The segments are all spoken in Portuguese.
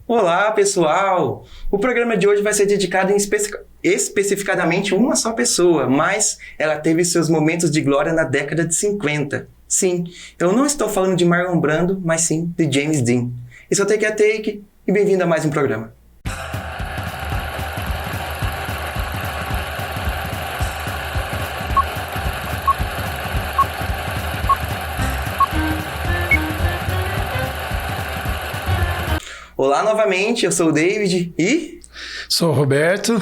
Olá, pessoal! O programa de hoje vai ser dedicado especificadamente a uma só pessoa, mas ela teve seus momentos de glória na década de 50. Sim, eu não estou falando de Marlon Brando, mas sim de James Dean. Esse é o Take a Take e bem-vindo a mais um programa. Olá novamente, eu sou o David e... Sou o Roberto.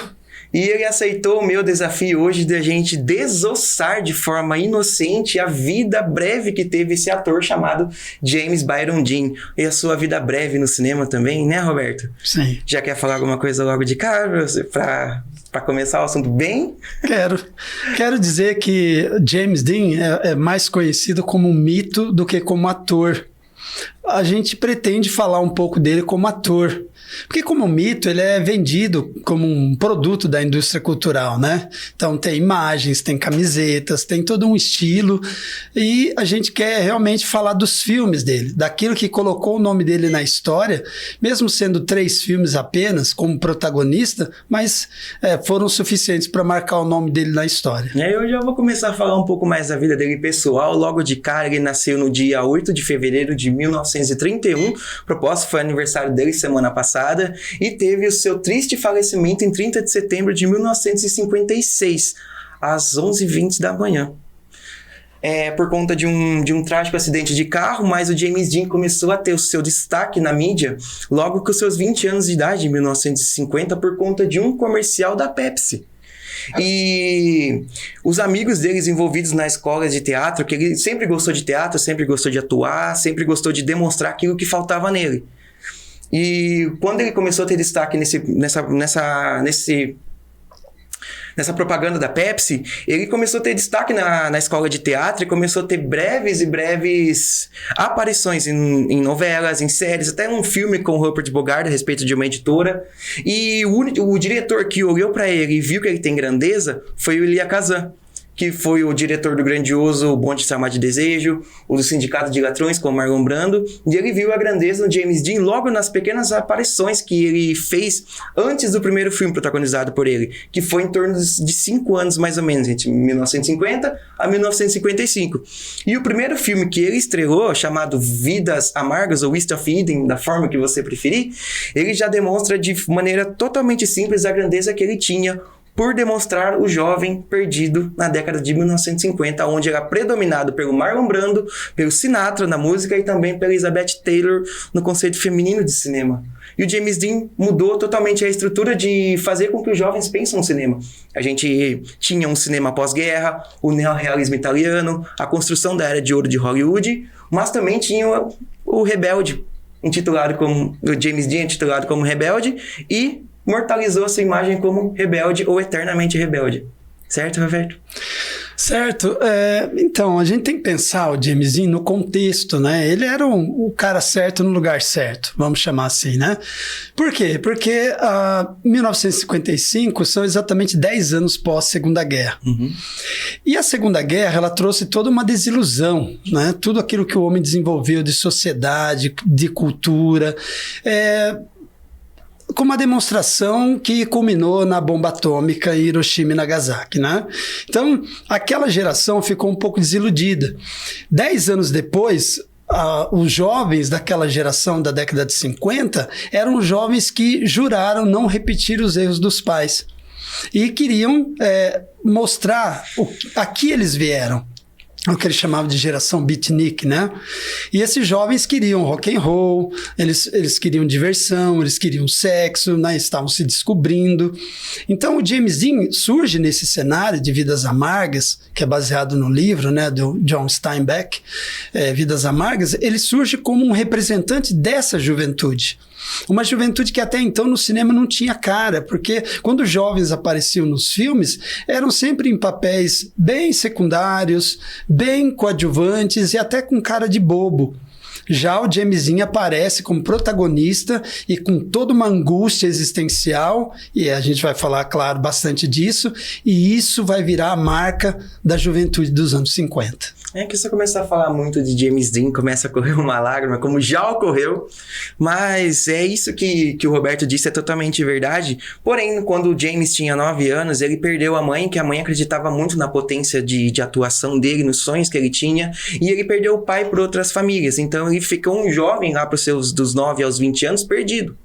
E ele aceitou o meu desafio hoje de a gente desossar de forma inocente a vida breve que teve esse ator chamado James Byron Dean. E a sua vida breve no cinema também, né, Roberto? Sim. Já quer falar alguma coisa logo de cara para começar o assunto bem? Quero dizer que James Dean é mais conhecido como um mito do que como ator. A gente pretende falar um pouco dele como ator, porque como mito ele é vendido como um produto da indústria cultural, né? Então tem imagens, tem camisetas, tem todo um estilo e a gente quer realmente falar dos filmes dele, daquilo que colocou o nome dele na história, mesmo sendo 3 filmes apenas como protagonista, mas foram suficientes para marcar o nome dele na história. Eu já vou começar a falar um pouco mais da vida dele pessoal. Logo de cara, ele nasceu no dia 8 de fevereiro de 1931, propósito foi aniversário dele semana passada, e teve o seu triste falecimento em 30 de setembro de 1956, às 11h20 da manhã. Por conta de um trágico acidente de carro, mas o James Dean começou a ter o seu destaque na mídia logo com seus 20 anos de idade, em 1950, por conta de um comercial da Pepsi. E os amigos deles envolvidos na escola de teatro, que ele sempre gostou de teatro, sempre gostou de atuar, sempre gostou de demonstrar aquilo que faltava nele. E quando ele começou a ter destaque nessa propaganda da Pepsi, ele começou a ter destaque na escola de teatro e começou a ter breves aparições em novelas, em séries, até um filme com o Rupert Bogart a respeito de uma editora. E o diretor que olhou para ele e viu que ele tem grandeza foi o Elia Kazan, que foi o diretor do grandioso O Bonde Chamar de Desejo, o do Sindicato de Ladrões com Marlon Brando, e ele viu a grandeza no James Dean logo nas pequenas aparições que ele fez antes do primeiro filme protagonizado por ele, que foi em torno de 5 anos mais ou menos, entre 1950 a 1955. E o primeiro filme que ele estrelou, chamado Vidas Amargas, ou East of Eden, da forma que você preferir, ele já demonstra de maneira totalmente simples a grandeza que ele tinha por demonstrar o jovem perdido na década de 1950, onde era predominado pelo Marlon Brando, pelo Sinatra na música e também pela Elizabeth Taylor no conceito feminino de cinema. E o James Dean mudou totalmente a estrutura de fazer com que os jovens pensem no cinema. A gente tinha um cinema pós-guerra, o neorrealismo italiano, a construção da Era de Ouro de Hollywood, mas também tinha o Rebelde, o James Dean intitulado como Rebelde, e mortalizou sua imagem como rebelde ou eternamente rebelde. Certo, Roberto? Certo. Então, a gente tem que pensar o James Dean no contexto, né? Ele era o cara certo no lugar certo, vamos chamar assim, né? Por quê? Porque 1955 são exatamente 10 anos pós-Segunda Guerra. Uhum. E a Segunda Guerra, ela trouxe toda uma desilusão, né? Tudo aquilo que o homem desenvolveu de sociedade, de cultura, com uma demonstração que culminou na bomba atômica em Hiroshima e Nagasaki, né? Então, aquela geração ficou um pouco desiludida. 10 anos depois, os jovens daquela geração da década de 50 eram jovens que juraram não repetir os erros dos pais e queriam mostrar a que eles vieram. O que eles chamavam de geração beatnik, né? E esses jovens queriam rock and roll, eles queriam diversão, eles queriam sexo, né? Estavam se descobrindo. Então o James Dean surge nesse cenário de Vidas Amargas, que é baseado no livro, né, do John Steinbeck, Vidas Amargas. Ele surge como um representante dessa juventude. Uma juventude que até então no cinema não tinha cara, porque quando os jovens apareciam nos filmes, eram sempre em papéis bem secundários, bem coadjuvantes e até com cara de bobo. Já o James Dean aparece como protagonista e com toda uma angústia existencial, e a gente vai falar, claro, bastante disso, e isso vai virar a marca da juventude dos anos 50. É que você começar a falar muito de James Dean, começa a correr uma lágrima, como já ocorreu, mas é isso que o Roberto disse, é totalmente verdade. Porém, quando o James tinha 9 anos, ele perdeu a mãe, que a mãe acreditava muito na potência de atuação dele, nos sonhos que ele tinha, e ele perdeu o pai por outras famílias. Então, ele ficou um jovem lá para os seus dos 9 aos 20 anos perdido.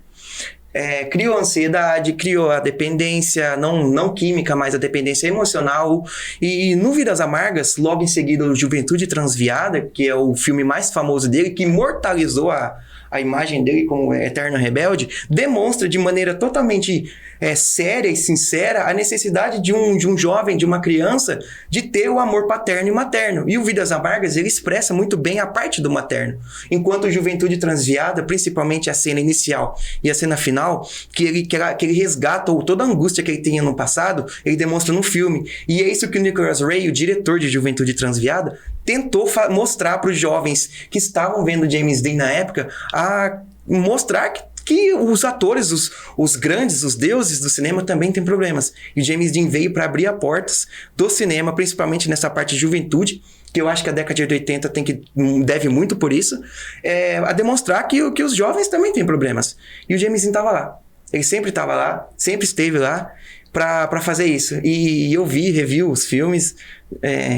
Criou ansiedade, criou a dependência, não química, mas a dependência emocional. E no Vidas Amargas, logo em seguida, o Juventude Transviada, que é o filme mais famoso dele, que imortalizou a imagem dele como eterno rebelde, demonstra de maneira totalmente séria e sincera a necessidade de um jovem, de uma criança, de ter o amor paterno e materno. E o Vidas Amargas, ele expressa muito bem a parte do materno. Enquanto o Juventude Transviada, principalmente a cena inicial e a cena final, que ele resgata toda a angústia que ele tinha no passado, ele demonstra no filme. E é isso que o Nicholas Ray, o diretor de Juventude Transviada, tentou mostrar para os jovens que estavam vendo James Dean na época, a mostrar que os atores, os grandes, os deuses do cinema também têm problemas. E o James Dean veio para abrir as portas do cinema, principalmente nessa parte de juventude, que eu acho que a década de 80 deve muito por isso, a demonstrar que os jovens também têm problemas. E o James Dean estava lá. Ele sempre estava lá, sempre esteve lá, para fazer isso. E eu revi os filmes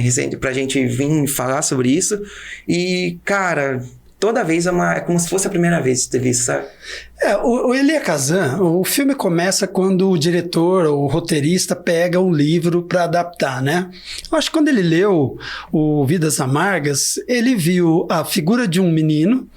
recente pra gente vir falar sobre isso. E, cara, toda vez é como se fosse a primeira vez de ter visto, sabe? O Elia Kazan, o filme começa quando o diretor, o roteirista, pega um livro para adaptar, né? Eu acho que quando ele leu o Vidas Amargas, ele viu a figura de um menino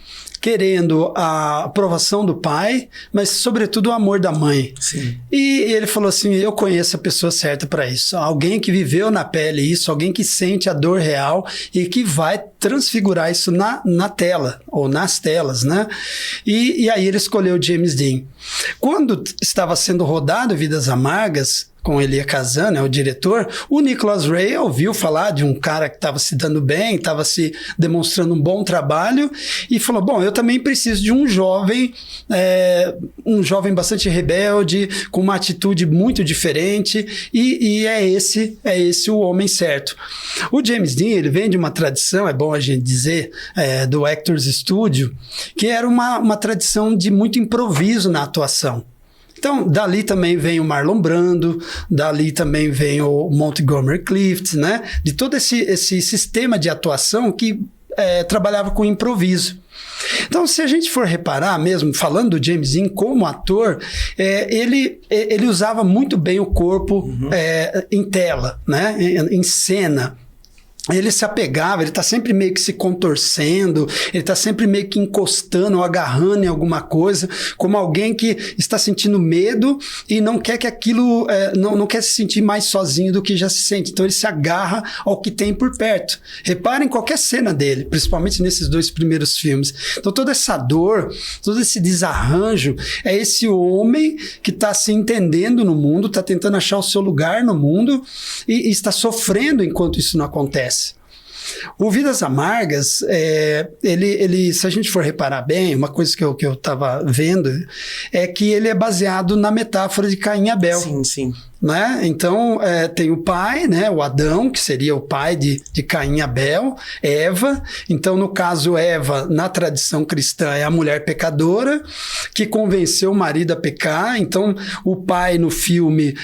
querendo a aprovação do pai, mas sobretudo o amor da mãe. Sim. E ele falou assim, eu conheço a pessoa certa para isso. Alguém que viveu na pele isso, alguém que sente a dor real e que vai transfigurar isso na tela, ou nas telas, né? E aí ele escolheu James Dean. Quando estava sendo rodado Vidas Amargas, com Elia Kazan, né, o diretor, o Nicholas Ray ouviu falar de um cara que estava se dando bem, estava se demonstrando um bom trabalho e falou, bom, eu também preciso de um jovem bastante rebelde, com uma atitude muito diferente e é esse o homem certo. O James Dean, ele vem de uma tradição, é bom a gente dizer, do Actors Studio, que era uma tradição de muito improviso na atuação. Então, dali também vem o Marlon Brando, dali também vem o Montgomery Clift, né? De todo esse sistema de atuação que trabalhava com improviso. Então, se a gente for reparar mesmo, falando do James Dean como ator, ele usava muito bem o corpo em tela, né? Em cena. Ele se apegava, ele está sempre meio que se contorcendo, ele está sempre meio que encostando ou agarrando em alguma coisa, como alguém que está sentindo medo e não quer que aquilo, não quer se sentir mais sozinho do que já se sente. Então ele se agarra ao que tem por perto. Reparem qualquer cena dele, principalmente nesses 2 primeiros filmes. Então toda essa dor, todo esse desarranjo, é esse homem que está se entendendo no mundo, está tentando achar o seu lugar no mundo e está sofrendo enquanto isso não acontece. O Vidas Amargas, ele, se a gente for reparar bem, uma coisa que eu estava vendo é que ele é baseado na metáfora de Caim e Abel. Sim, sim. Né? Então, tem o pai, né? O Adão, que seria o pai de Caim e Abel, Eva. Então, no caso, Eva, na tradição cristã, é a mulher pecadora que convenceu o marido a pecar. Então, o pai no filme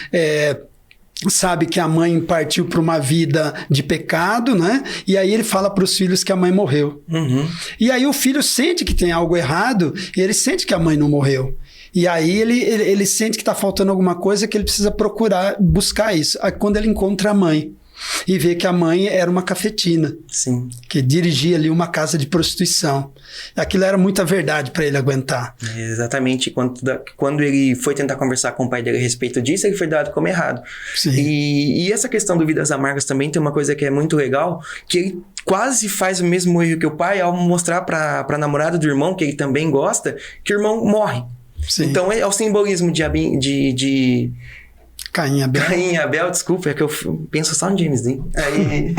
sabe que a mãe partiu para uma vida de pecado, né? E aí ele fala para os filhos que a mãe morreu. Uhum. E aí o filho sente que tem algo errado e ele sente que a mãe não morreu. E aí ele sente que está faltando alguma coisa, que ele precisa buscar isso. Aí quando ele encontra a mãe e vê que a mãe era uma cafetina. Sim. Que dirigia ali uma casa de prostituição. Aquilo era muita verdade para ele aguentar. Exatamente. Quando ele foi tentar conversar com o pai dele a respeito disso, ele foi dado como errado. Sim. E essa questão do Vidas Amargas também tem uma coisa que é muito legal, que ele quase faz o mesmo erro que o pai ao mostrar para a namorada do irmão, que ele também gosta, que o irmão morre. Sim. Então é o simbolismo de Caim e Abel, desculpa, é que eu penso só no James Dean. Aí,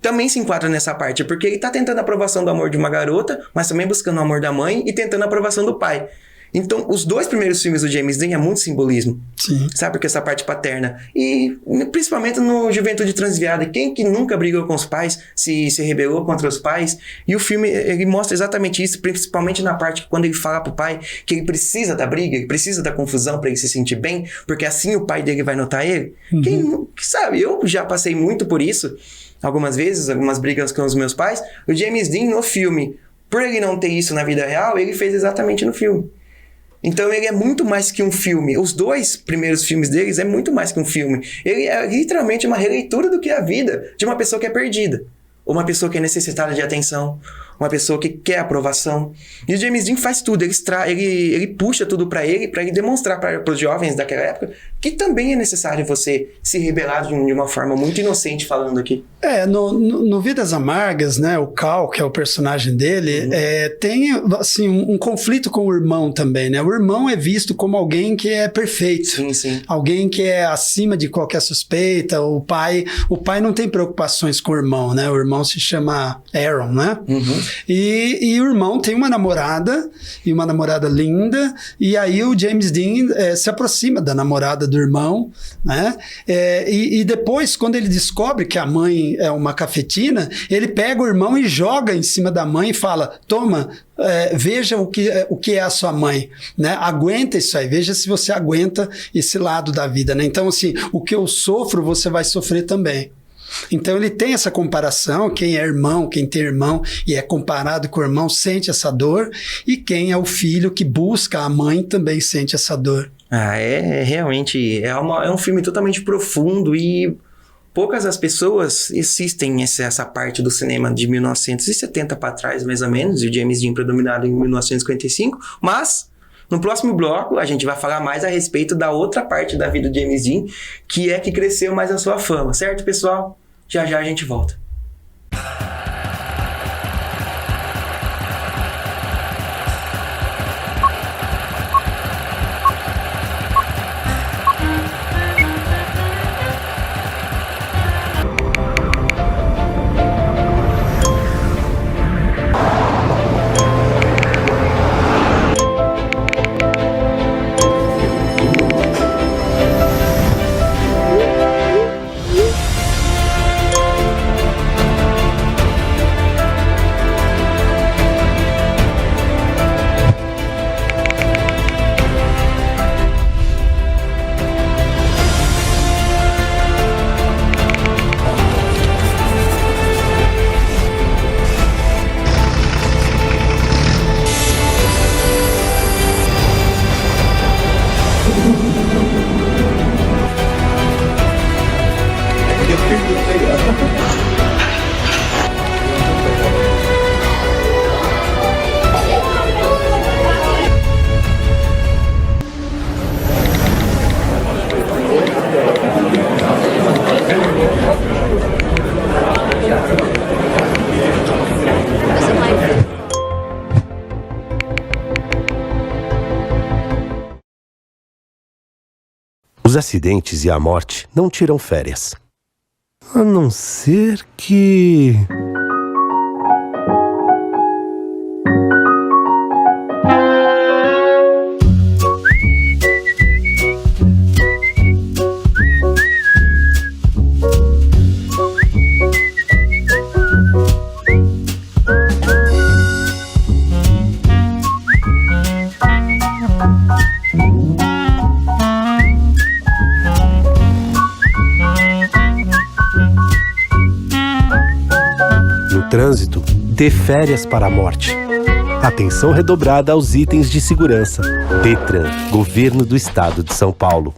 também se enquadra nessa parte, porque ele tá tentando a aprovação do amor de uma garota, mas também buscando o amor da mãe e tentando a aprovação do pai. Então, os 2 primeiros filmes do James Dean é muito simbolismo. Sim. Sabe? Porque essa parte paterna. E principalmente no Juventude Transviada. Quem que nunca brigou com os pais, se rebelou contra os pais? E o filme, ele mostra exatamente isso, principalmente na parte que quando ele fala pro pai que ele precisa da briga, ele precisa da confusão pra ele se sentir bem, porque assim o pai dele vai notar ele. Quem sabe? Eu já passei muito por isso. Algumas vezes, algumas brigas com os meus pais. O James Dean, no filme, por ele não ter isso na vida real, ele fez exatamente no filme. Então ele é muito mais que um filme. Os 2 primeiros filmes deles é muito mais que um filme. Ele é literalmente uma releitura do que é a vida de uma pessoa que é perdida. Ou uma pessoa que é necessitada de atenção. Uma pessoa que quer aprovação. E o James Dean faz tudo. Ele puxa tudo pra ele demonstrar para os jovens daquela época que também é necessário você se rebelar de uma forma muito inocente, falando aqui. No Vidas Amargas, né, o Cal, que é o personagem dele, tem assim, um conflito com o irmão também, né? O irmão é visto como alguém que é perfeito. Sim, sim. Alguém que é acima de qualquer suspeita. O pai não tem preocupações com o irmão, né? O irmão se chama Aaron, né? E o irmão tem uma namorada, e uma namorada linda, e aí o James Dean se aproxima da namorada do irmão, né? E depois, quando ele descobre que a mãe é uma cafetina, ele pega o irmão e joga em cima da mãe e fala: toma, veja o que é a sua mãe, né? Aguenta isso aí, veja se você aguenta esse lado da vida, né? Então, assim, o que eu sofro, você vai sofrer também. Então ele tem essa comparação, quem é irmão, quem tem irmão e é comparado com o irmão sente essa dor, e quem é o filho que busca a mãe também sente essa dor. Realmente, é um filme totalmente profundo e poucas as pessoas assistem essa parte do cinema de 1970 para trás, mais ou menos, e o James Dean predominado em 1955, mas no próximo bloco a gente vai falar mais a respeito da outra parte da vida do James Dean, que é que cresceu mais a sua fama, certo, pessoal? Já já a gente volta. Os acidentes e a morte não tiram férias. A não ser que... Trânsito, dê férias para a morte. Atenção redobrada aos itens de segurança. Detran, Governo do Estado de São Paulo.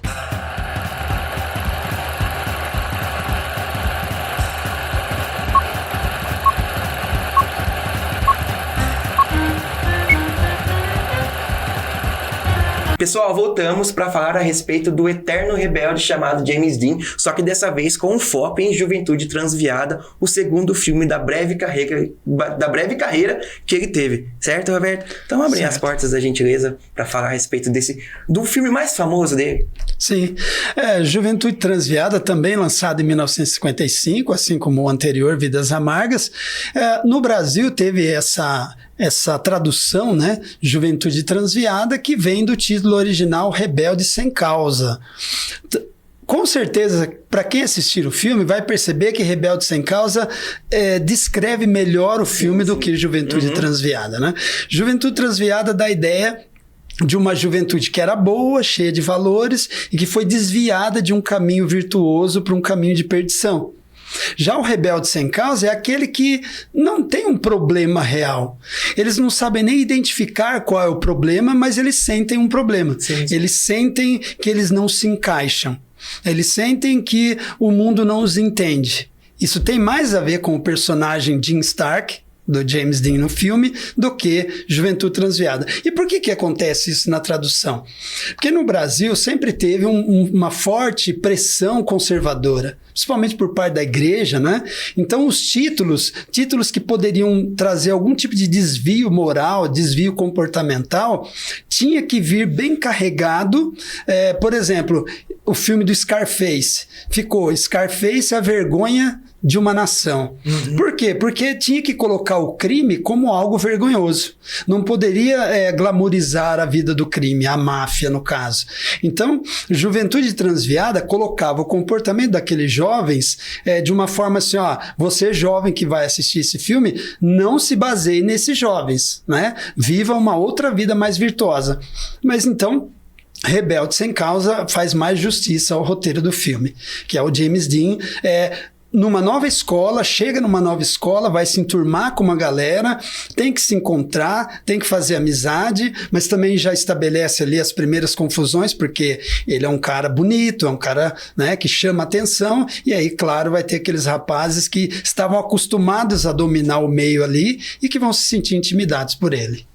Pessoal, voltamos para falar a respeito do eterno rebelde chamado James Dean, só que dessa vez com um foco em Juventude Transviada, o segundo filme da breve carreira que ele teve, certo, Roberto? Então abrem as portas da gentileza para falar a respeito do filme mais famoso dele. Sim, Juventude Transviada, também lançado em 1955, assim como o anterior, Vidas Amargas. No Brasil teve essa tradução, né, Juventude Transviada, que vem do título original Rebelde Sem Causa. Com certeza, para quem assistir o filme, vai perceber que Rebelde Sem Causa descreve melhor o filme do que Juventude Transviada, né? Juventude Transviada dá a ideia de uma juventude que era boa, cheia de valores e que foi desviada de um caminho virtuoso para um caminho de perdição. Já o Rebelde Sem Causa é aquele que não tem um problema real. Eles não sabem nem identificar qual é o problema, mas eles sentem um problema. Sim. Eles sentem que eles não se encaixam. Eles sentem que o mundo não os entende. Isso tem mais a ver com o personagem Jim Stark, do James Dean no filme, do que Juventude Transviada. E por que acontece isso na tradução? Porque no Brasil sempre teve uma forte pressão conservadora, principalmente por parte da igreja, né? Então os títulos que poderiam trazer algum tipo de desvio moral, desvio comportamental, tinha que vir bem carregado. Por exemplo, o filme do Scarface ficou Scarface, a vergonha de uma nação. Por quê? Porque tinha que colocar o crime como algo vergonhoso. Não poderia glamourizar a vida do crime, a máfia no caso. Então, Juventude Transviada colocava o comportamento daqueles jovens de uma forma assim, ó, você jovem que vai assistir esse filme, não se baseie nesses jovens, né? Viva uma outra vida mais virtuosa. Mas então, Rebelde Sem Causa faz mais justiça ao roteiro do filme, que é o James Dean numa nova escola, chega numa nova escola, vai se enturmar com uma galera, tem que se encontrar, tem que fazer amizade, mas também já estabelece ali as primeiras confusões, porque ele é um cara bonito, é um cara, né, que chama atenção, e aí, claro, vai ter aqueles rapazes que estavam acostumados a dominar o meio ali e que vão se sentir intimidados por ele.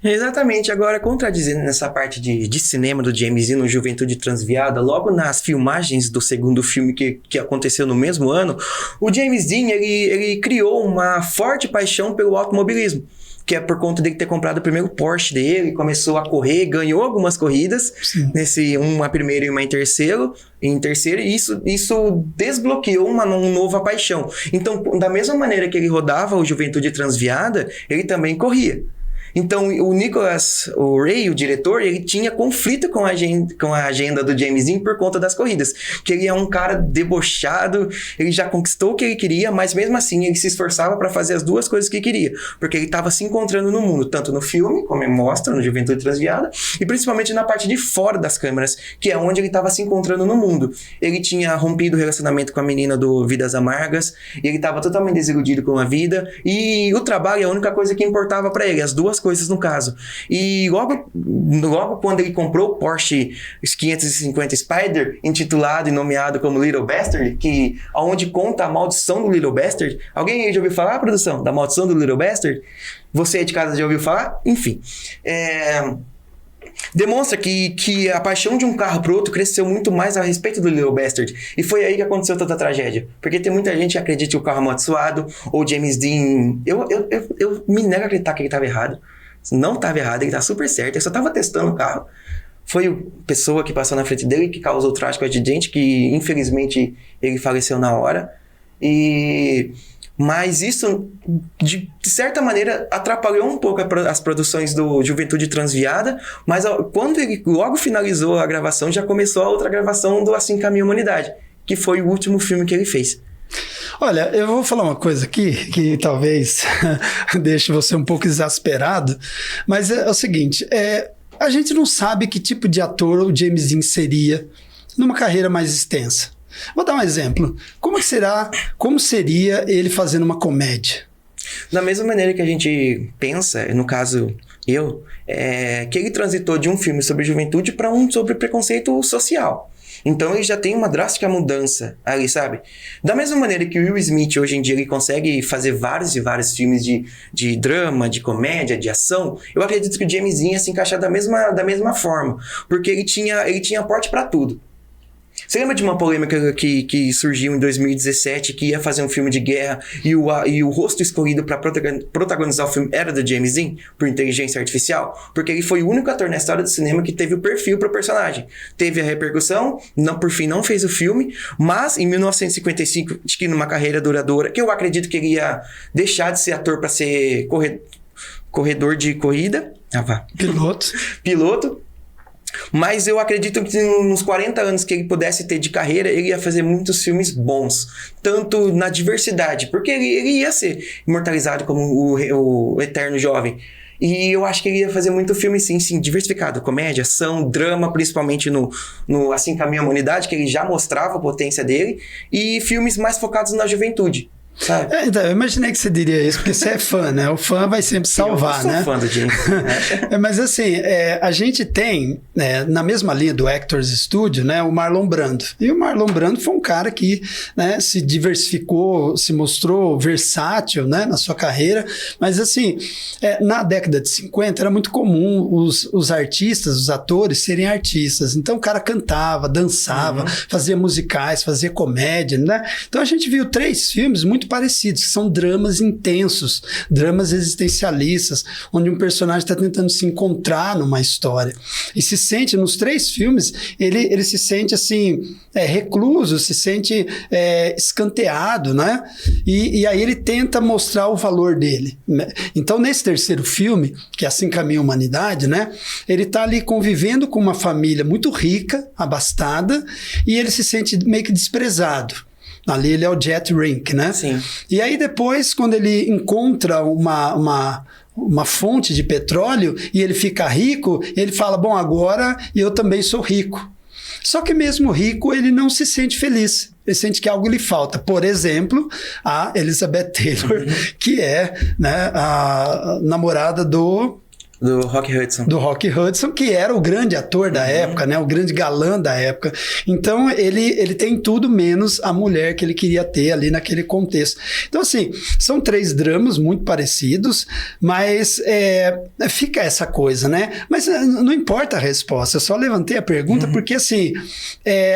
Exatamente, agora contradizendo nessa parte de cinema do James Dean no Juventude Transviada, logo nas filmagens do segundo filme que aconteceu no mesmo ano, o James Dean ele criou uma forte paixão pelo automobilismo, que é por conta dele ter comprado o primeiro Porsche dele, começou a correr, ganhou algumas corridas, uma primeira e uma em terceiro, e isso desbloqueou uma nova paixão. Então, da mesma maneira que ele rodava o Juventude Transviada, ele também corria. Então, o Nicholas, o Ray, o diretor, ele tinha conflito com a agenda do James Dean por conta das corridas. Que ele é um cara debochado, ele já conquistou o que ele queria, mas mesmo assim ele se esforçava para fazer as duas coisas que queria. Porque ele estava se encontrando no mundo, tanto no filme, como mostra no Juventude Transviada, e principalmente na parte de fora das câmeras, que é onde ele estava se encontrando no mundo. Ele tinha rompido o relacionamento com a menina do Vidas Amargas, e ele estava totalmente desiludido com a vida, e o trabalho é a única coisa que importava para ele, as duas coisas no caso. E logo quando ele comprou o Porsche 550 Spider, intitulado e nomeado como Little Bastard, que onde conta a maldição do Little Bastard. Alguém aí já ouviu falar, produção, da maldição do Little Bastard? Você aí de casa já ouviu falar? Enfim. Demonstra que a paixão de um carro pro outro cresceu muito mais a respeito do Little Bastard. E foi aí que aconteceu toda a tragédia. Porque tem muita gente que acredita que o carro é amaldiçoado, ou James Dean... Eu me nego a acreditar que ele estava errado. Não estava errado, ele tá super certo. Ele só estava testando o carro. Foi a pessoa que passou na frente dele que causou o trágico acidente, que infelizmente ele faleceu na hora. Mas isso, de certa maneira, atrapalhou um pouco as produções do Juventude Transviada, mas quando ele logo finalizou a gravação, já começou a outra gravação do Assim Caminha a Humanidade, que foi o último filme que ele fez. Olha, eu vou falar uma coisa aqui que talvez deixe você um pouco exasperado, mas é o seguinte, a gente não sabe que tipo de ator o James Dean seria numa carreira mais extensa. Vou dar um exemplo. Como seria ele fazendo uma comédia? Da mesma maneira que a gente pensa, no caso que ele transitou de um filme sobre juventude para um sobre preconceito social. Então ele já tem uma drástica mudança ali, sabe? Da mesma maneira que o Will Smith hoje em dia ele consegue fazer vários e vários filmes de drama, de comédia, de ação, eu acredito que o James Dean ia se encaixar da mesma forma, porque ele tinha porte para tudo. Você lembra de uma polêmica que surgiu em 2017, que ia fazer um filme de guerra e o rosto escolhido para protagonizar o filme era do James Dean, por inteligência artificial? Porque ele foi o único ator na história do cinema que teve o perfil para o personagem. Teve a repercussão, por fim não fez o filme, mas em 1955, acho que numa carreira duradoura, que eu acredito que ele ia deixar de ser ator para ser corredor de corrida. Piloto. Mas eu acredito que nos 40 anos que ele pudesse ter de carreira, ele ia fazer muitos filmes bons. Tanto na diversidade, porque ele ia ser imortalizado como o eterno jovem. E eu acho que ele ia fazer muito filme, sim, diversificado. Comédia, ação, drama, principalmente no Assim Caminha a Humanidade, que ele já mostrava a potência dele. E filmes mais focados na juventude. Sabe? Então, eu imaginei que você diria isso, porque você é fã, né? O fã vai sempre salvar, né? Eu sou fã do James. Mas assim, a gente tem, na mesma linha do Actors Studio, né, o Marlon Brando. E o Marlon Brando foi um cara que, né, se diversificou, se mostrou versátil, né, na sua carreira. Mas assim, na década de 50 era muito comum os artistas, os atores serem artistas. Então o cara cantava, dançava, fazia musicais, fazia comédia, né? Então a gente viu 3 filmes muito parecidos, que são dramas intensos, dramas existencialistas, onde um personagem está tentando se encontrar numa história. E se sente, nos 3 filmes, ele se sente assim, recluso, se sente escanteado, né? E aí ele tenta mostrar o valor dele. Então, nesse terceiro filme, que é Assim Caminha a Humanidade, né? Ele está ali convivendo com uma família muito rica, abastada, e ele se sente meio que desprezado. Ali ele é o Jet Rink, né? Sim. E aí depois, quando ele encontra uma fonte de petróleo e ele fica rico, ele fala, bom, agora eu também sou rico. Só que mesmo rico, ele não se sente feliz. Ele sente que algo lhe falta. Por exemplo, a Elizabeth Taylor, que é, né, a namorada do Rock Hudson. Do Rock Hudson, que era o grande ator da época, né? O grande galã da época. Então, ele tem tudo menos a mulher que ele queria ter ali naquele contexto. Então, assim, são 3 dramas muito parecidos, mas fica essa coisa, né? Mas não importa a resposta, eu só levantei a pergunta porque, assim,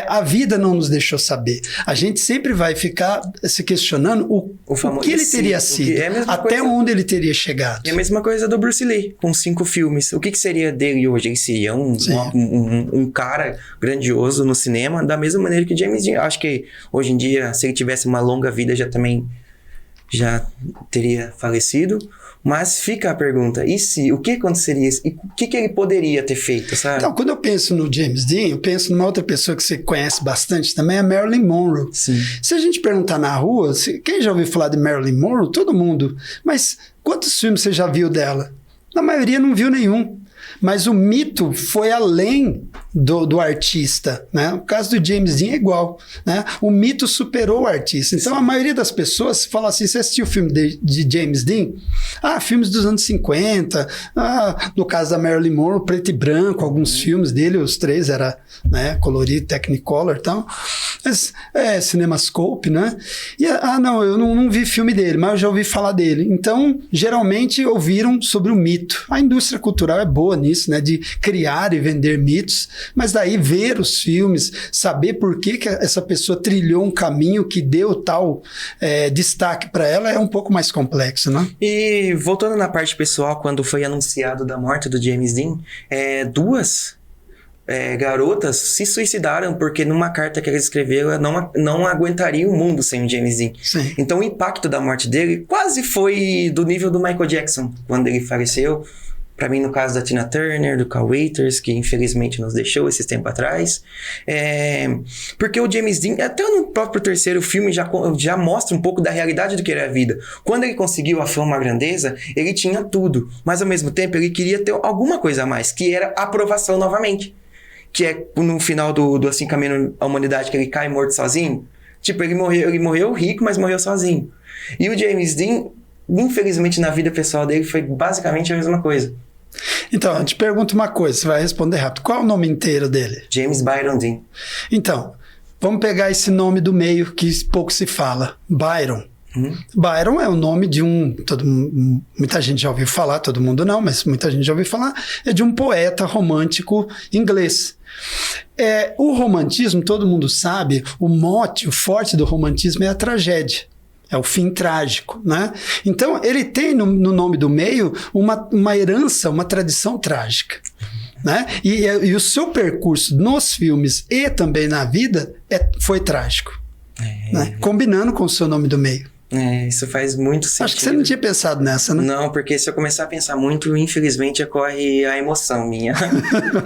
a vida não nos deixou saber. A gente sempre vai ficar se questionando o que ele teria sido, até onde ele teria chegado. É a mesma coisa do Bruce Lee, com 5 filmes. O que seria dele hoje? Ele seria um cara grandioso no cinema, da mesma maneira que James Dean. Acho que hoje em dia, se ele tivesse uma longa vida, já teria falecido. Mas fica a pergunta, e se? O que aconteceria? E o que ele poderia ter feito, sabe? Então, quando eu penso no James Dean, eu penso numa outra pessoa que você conhece bastante também, a Marilyn Monroe. Sim. Se a gente perguntar na rua, quem já ouviu falar de Marilyn Monroe? Todo mundo. Mas quantos filmes você já viu dela? A maioria não viu nenhum. Mas o mito foi além do artista, né? O caso do James Dean é igual, né? O mito superou o artista. Então, a maioria das pessoas fala assim, você assistiu o filme de James Dean? Filmes dos anos 50, no caso da Marilyn Monroe, preto e branco, alguns filmes dele, os 3 era, né, colorido, Technicolor e tal. Mas, CinemaScope, né? E, não, eu não vi filme dele, mas eu já ouvi falar dele. Então, geralmente ouviram sobre o mito. A indústria cultural é boa nisso, né? De criar e vender mitos, mas daí ver os filmes, saber por que essa pessoa trilhou um caminho que deu tal destaque para ela é um pouco mais complexo, né? E voltando na parte pessoal, quando foi anunciado da morte do James Dean, 2 garotas se suicidaram porque numa carta que eles escreveram não aguentaria o mundo sem o James Dean. Sim. Então o impacto da morte dele quase foi do nível do Michael Jackson quando ele faleceu. Para mim, no caso da Tina Turner, do Carl Weathers, que infelizmente nos deixou esses tempos atrás. Porque o James Dean, até no próprio terceiro filme, já mostra um pouco da realidade do que era a vida. Quando ele conseguiu a fama, a grandeza, ele tinha tudo. Mas, ao mesmo tempo, ele queria ter alguma coisa a mais, que era a aprovação novamente. Que é no final do Assim Caminha a Humanidade, que ele cai morto sozinho. Tipo, ele morreu rico, mas morreu sozinho. E o James Dean, infelizmente, na vida pessoal dele, foi basicamente a mesma coisa. Então, eu te pergunto uma coisa, você vai responder rápido. Qual é o nome inteiro dele? James Byron Dean. Então, vamos pegar esse nome do meio que pouco se fala. Byron. Byron é o nome de muita gente já ouviu falar, todo mundo não, mas muita gente já ouviu falar, é de um poeta romântico inglês. O romantismo, todo mundo sabe, o mote, o forte do romantismo é a tragédia. É o fim trágico, né? Então, ele tem no nome do meio uma herança, uma tradição trágica, né? E o seu percurso nos filmes e também na vida foi trágico, né? Combinando com o seu nome do meio. Isso faz muito sentido. Acho que você não tinha pensado nessa, né? Não, porque se eu começar a pensar muito, infelizmente, ocorre a emoção minha.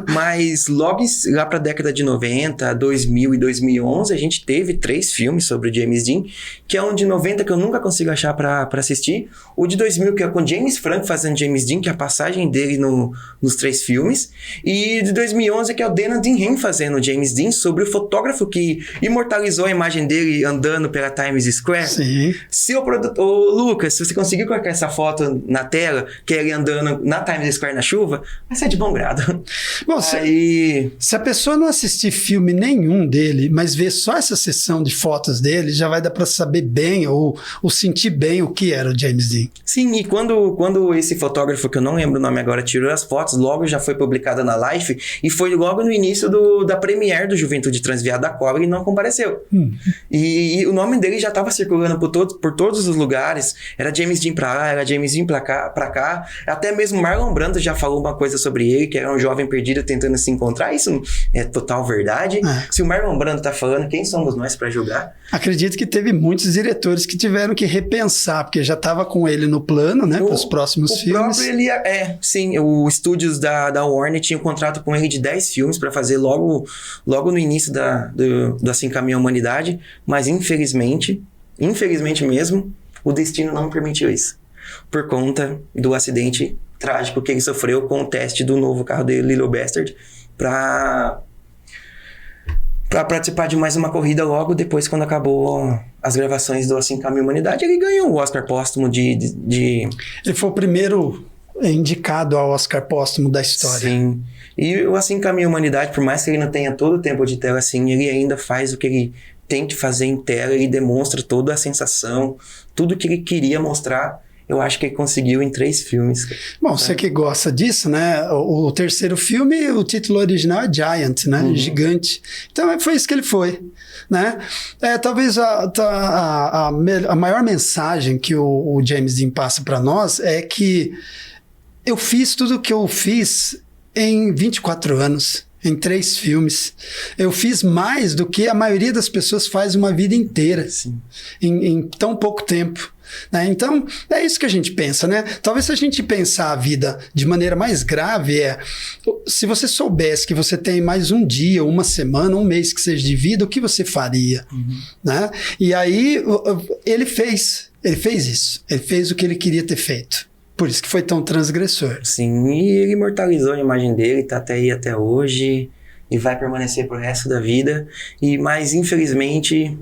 Mas logo lá pra década de 90, 2000 e 2011, a gente teve 3 filmes sobre o James Dean, que é um de 90 que eu nunca consigo achar pra assistir. O de 2000, que é com James Franco fazendo James Dean, que é a passagem dele nos 3 filmes. E de 2011, que é o Dana Dinham fazendo o James Dean, sobre o fotógrafo que imortalizou a imagem dele andando pela Times Square. Sim. Se o produtor, Lucas, se você conseguir colocar essa foto na tela, que é ele andando na Times Square na chuva, vai ser de bom grado. Bom, se a pessoa não assistir filme nenhum dele, mas ver só essa sessão de fotos dele, já vai dar para saber bem ou sentir bem o que era o James Dean. Sim, e quando esse fotógrafo, que eu não lembro o nome agora, tirou as fotos, logo já foi publicada na Life, e foi logo no início da premiere do Juventude Transviada da Cobra, e não compareceu. E o nome dele já estava circulando por todos os lugares, era James Dean pra lá, era James Dean pra cá, até mesmo Marlon Brando já falou uma coisa sobre ele, que era um jovem perdido tentando se encontrar, isso é total verdade. Se o Marlon Brando tá falando, quem somos nós pra julgar? Acredito que teve muitos diretores que tiveram que repensar, porque já estava com ele no plano, né, para os próximos filmes. Sim, o estúdios da Warner tinha um contrato com ele de 10 filmes para fazer logo no início do Assim Caminha a Humanidade, mas infelizmente mesmo, o destino não permitiu isso, por conta do acidente trágico que ele sofreu com o teste do novo carro dele, Little Bastard, para participar de mais uma corrida logo depois, quando acabou as gravações do Assim Caminha a Humanidade. Ele ganhou o Oscar póstumo de... Ele foi o primeiro indicado ao Oscar póstumo da história. Sim. E o Assim Caminha a Humanidade, por mais que ele não tenha todo o tempo de tela assim, ele ainda faz o que ele tem que fazer em tela, ele demonstra toda a sensação, tudo que ele queria mostrar. Eu acho que ele conseguiu em 3 filmes. Bom, você que gosta disso, né? O terceiro filme, o título original é Giant, né? Gigante. Então foi isso que ele foi, né? Talvez a maior mensagem que o James Dean passa para nós é que eu fiz tudo o que eu fiz em 24 anos. Em 3 filmes. Eu fiz mais do que a maioria das pessoas faz uma vida inteira. Em tão pouco tempo. Né? Então, é isso que a gente pensa, né? Talvez se a gente pensar a vida de maneira mais grave, se você soubesse que você tem mais um dia, uma semana, um mês que seja de vida, o que você faria? Né? E aí, ele fez isso. Ele fez o que ele queria ter feito. Por isso que foi tão transgressor. Sim, e ele imortalizou a imagem dele, tá até aí até hoje, e vai permanecer pro resto da vida. Mas, infelizmente,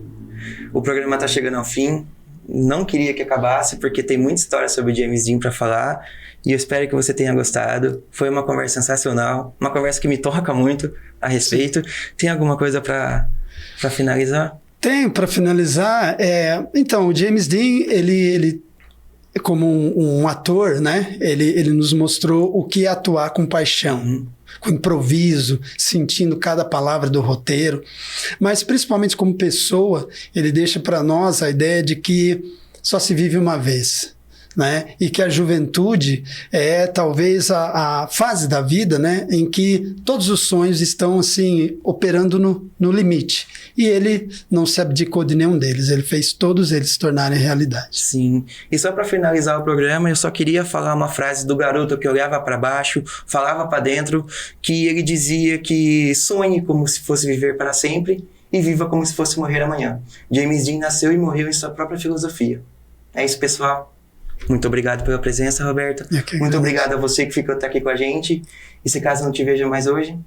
o programa tá chegando ao fim. Não queria que acabasse, porque tem muita história sobre James Dean para falar, e eu espero que você tenha gostado. Foi uma conversa sensacional, uma conversa que me toca muito a respeito. Tem alguma coisa para finalizar? Tem, para finalizar. Então, o James Dean, ele como um ator, né? Ele nos mostrou o que é atuar com paixão, com improviso, sentindo cada palavra do roteiro, mas principalmente como pessoa, ele deixa para nós a ideia de que só se vive uma vez, né? E que a juventude é talvez a fase da vida, né, em que todos os sonhos estão assim operando no limite. E ele não se abdicou de nenhum deles, ele fez todos eles se tornarem realidade. Sim, e só para finalizar o programa, eu só queria falar uma frase do garoto que olhava para baixo, falava para dentro, que ele dizia que sonhe como se fosse viver para sempre e viva como se fosse morrer amanhã. James Dean nasceu e morreu em sua própria filosofia. É isso, pessoal. Muito obrigado pela presença, Roberto. Muito obrigado a você que ficou até aqui com a gente. E se caso não te veja mais hoje,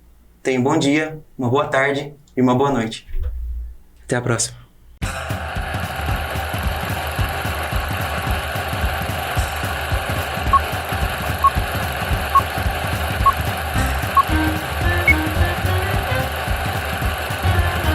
tenha um bom dia, uma boa tarde e uma boa noite. Até a próxima.